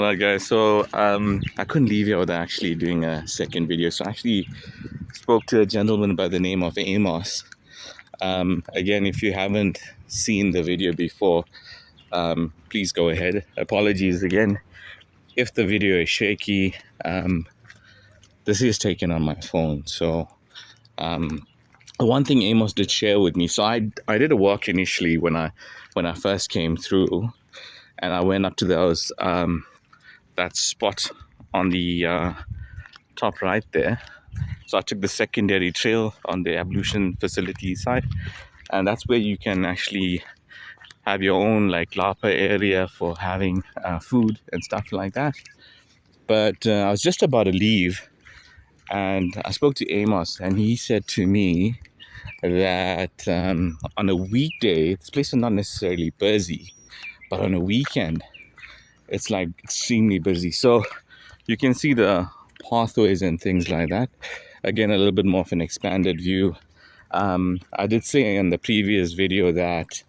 Alright guys, so I couldn't leave here without actually doing a second video. So I actually spoke to a gentleman by the name of Amos. Again, if you haven't seen the video before, please go ahead. Apologies again if the video is shaky. This is taken on my phone. So one thing Amos did share with me. So I did a walk initially when I first came through, and I went up to those that spot on the top right there. So I took the secondary trail on the ablution facility side, and that's where you can actually have your own like lapa area for having food and stuff like that. But I was just about to leave, and I spoke to Amos, and he said to me that on a weekday, this place is not necessarily busy, but on a weekend, it's like extremely busy. So you can see the pathways and things like that. Again, a little bit more of an expanded view. I did say in the previous video that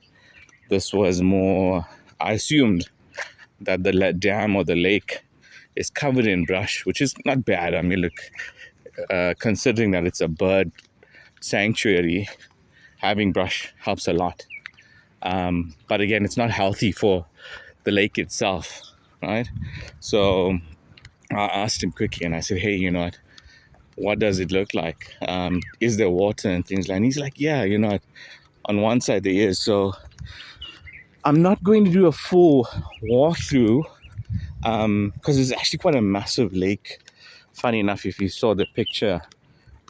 this was more, I assumed that the dam or the lake is covered in brush, which is not bad. I mean, look, considering that it's a bird sanctuary, having brush helps a lot. But again, it's not healthy for the lake itself, right? So I asked him quickly, and I said, hey, you know what does it look like? Is there water and things like that? And he's like, yeah, on one side there is. So I'm not going to do a full walkthrough because it's actually quite a massive lake. Funny enough, if you saw the picture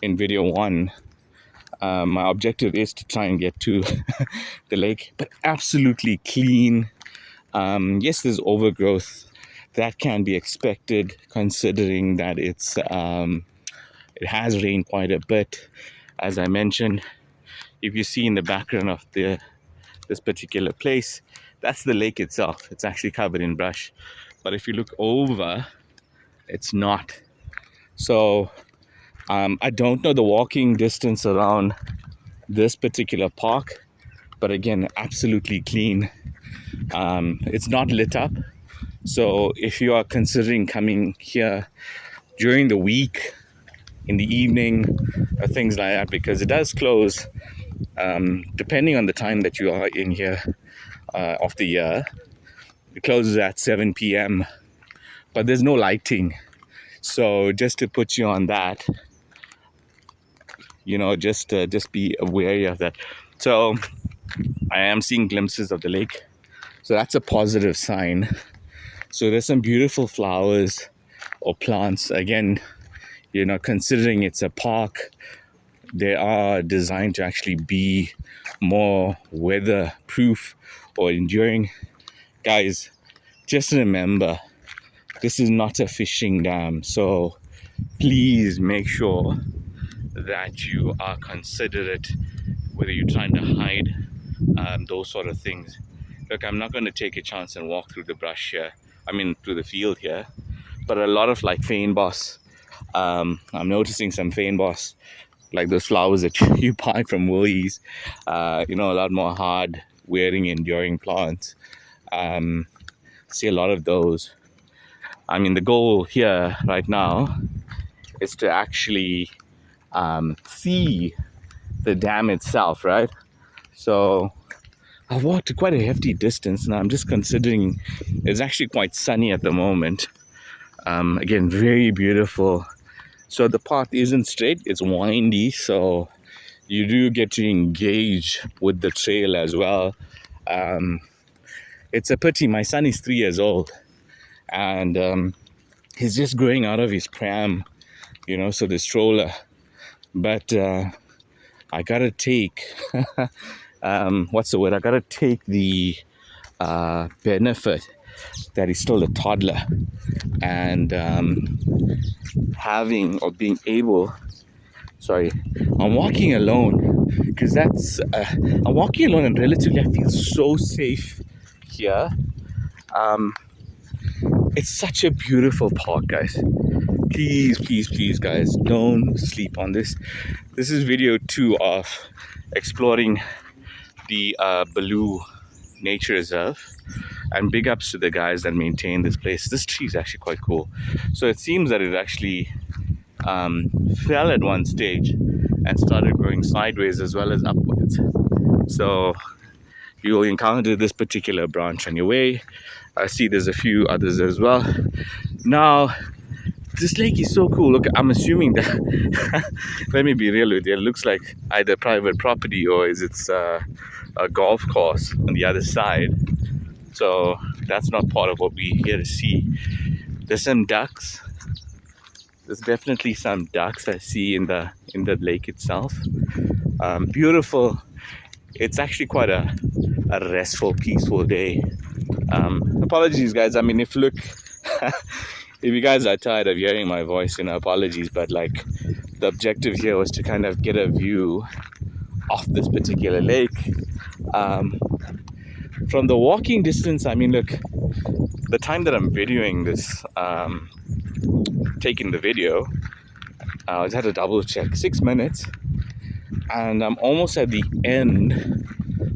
in video 1, my objective is to try and get to the lake, but absolutely clean. Yes, there's overgrowth. That can be expected considering that it has rained quite a bit. As I mentioned, if you see in the background of this particular place, that's the lake itself. It's actually covered in brush. But if you look over, it's not. So I don't know the walking distance around this particular park, but again, absolutely clean. It's not lit up. So if you are considering coming here during the week, in the evening, things like that, because it does close, depending on the time that you are in here of the year, it closes at 7 p.m. But there's no lighting. So just to put you on that, just be wary of that. So I am seeing glimpses of the lake. So that's a positive sign. So there's some beautiful flowers or plants. Again, considering it's a park, they are designed to actually be more weatherproof or enduring. Guys, just remember, this is not a fishing dam. So please make sure that you are considerate whether you're trying to hide those sort of things. Look, I'm not going to take a chance and walk through the brush here. Through the field here. But a lot of like feinboss. I'm noticing some feinboss, like those flowers that you buy from Woolies. A lot more hard wearing, enduring plants. See a lot of those. The goal here right now is to actually see the dam itself, right? So I've walked quite a hefty distance, and I'm just considering it's actually quite sunny at the moment. Again, very beautiful. So the path isn't straight, it's windy, so you do get to engage with the trail as well. It's a pity, my son is 3 years old, and he's just growing out of his pram, so the stroller. But I gotta take what's the word? I gotta take the benefit that he's still a toddler, and being able. Sorry, I'm walking alone because I'm walking alone, and relatively I feel so safe here. It's such a beautiful park, guys. Please, guys, don't sleep on this. This is video 2 of exploring the BEAULIeu Nature Reserve. And big ups to the guys that maintain this place. This tree is actually quite cool. So it seems that it actually fell at one stage and started growing sideways as well as upwards. So you'll encounter this particular branch on your way. I see there's a few others as well. Now, this lake is so cool. Look, I'm assuming that, let me be real with you, it looks like either private property or is it a golf course on the other side. So that's not part of what we're here to see. There's some ducks. There's definitely some ducks I see in the lake itself. Beautiful. It's actually quite a restful, peaceful day. Apologies, guys. I mean, if you guys are tired of hearing my voice, apologies. But like, the objective here was to kind of get a view of this particular lake. From the walking distance, I mean, look, the time that I'm videoing this, taking the video, I had to double check, 6 minutes, and I'm almost at the end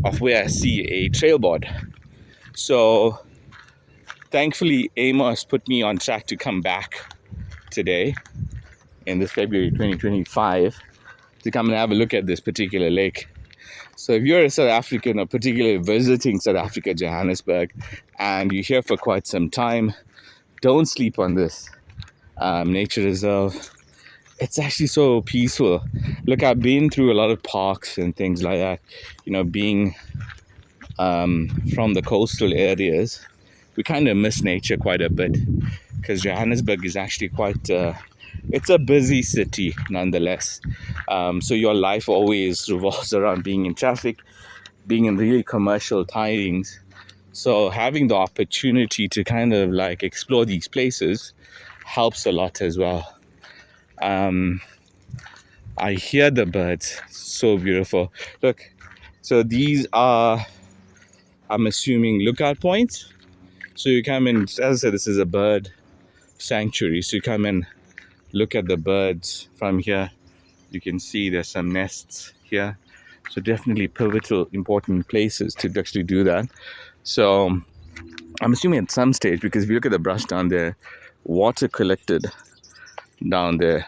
of where I see a trailboard. So thankfully Amos put me on track to come back today in this February 2025 to come and have a look at this particular lake. So if you're a South African, or particularly visiting South Africa, Johannesburg, and you're here for quite some time, don't sleep on this nature reserve. It's actually so peaceful. Look, I've been through a lot of parks and things like that. Being from the coastal areas, we kind of miss nature quite a bit, because Johannesburg is actually quite it's a busy city nonetheless. So your life always revolves around being in traffic, being in really commercial tidings. So having the opportunity to kind of like explore these places helps a lot as well. I hear the birds. So beautiful. Look, so these are, I'm assuming, lookout points. So you come in, as I said, this is a bird sanctuary. So you come and look at the birds from here. You can see there's some nests here. So definitely pivotal, important places to actually do that. So I'm assuming at some stage, because if you look at the brush down there, water collected down there.